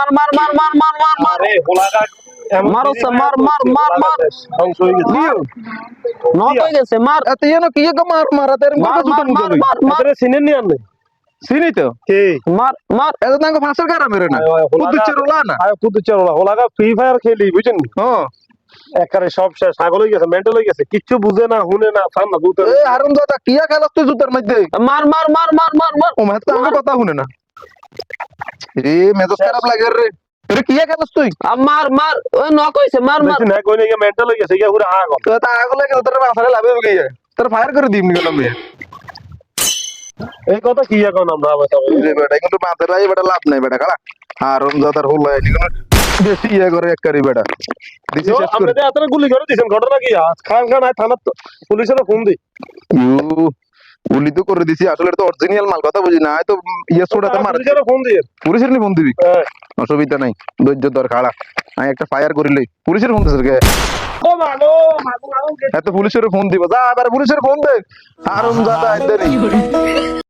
মার মার মার মার মার মার আরে হোলাগা মারো সে মার মার মার মার ধ্বংস হয়ে গেছে নক হয়ে গেছে মার এত ইয়ে না কি মার মারা তের মার মার মার মার মার এবারে সিনে নি আনলে চিনি তো কে মার মার এত তাঙ্গ ফাঁসের কারা মেরে না কুদ্দুচ্চের ওলা না আয় কুদুচের হোলাগা ফ্রি ফায়ার খেলি বুঝছেন হ্যাঁ একারে সব শেষ ছাগল হয়ে গেছে মেন্টাল হয়ে গেছে কিচ্ছু বুঝে না হুনে না থাম না দুটো এই হারুন দাদা কিয়া খেলাস তুই জুতার মধ্যে মার মার মার মার মার মার ও মাথা তাঙ্গ কথা শুনে না রে মেজাজ খারাপ লাগে রে রে কিয়া খেলাস তুই মার মার ওই নক হইছে মার মার দেখছি না কই না মেন্টাল হয়ে গেছে ইয়া পুরো আগল তো তা আগলে কে তোর মাথায় লাভে গিয়ে তোর ফায়ার করে দিমনি গেলাম রে এই কথা কি এখন আমরা আবার রে বেটা কিন্তু মাথায় লাই বেটা লাভ নাই বেটা খালা হারুন দাদার হুলা এদিকে বেশি ইয়ে করে এক করি বেটা দিছি শেষ করে আপনাদের হাতে গুলি করে দিয়েছেন ঘটনা কি খান খান আয় থানা পুলিশের ফোন দি ইউ উলি তো করে দিছি আসলে এটা তো অরিজিনাল মাল কথা বুঝি না তো ইয়ে ছোড়াতে মার পুলিশের ফোন দিয়ে পুলিশের নি ফোন দিবি অসুবিধা নাই ধৈর্য ধর খাড়া আমি একটা ফায়ার করিলে পুলিশের ফোন দিছে ও মাগো মাগো এত পুলিশের ফোন দিব যা এবার পুলিশের ফোন দে আরম দাদা আইতে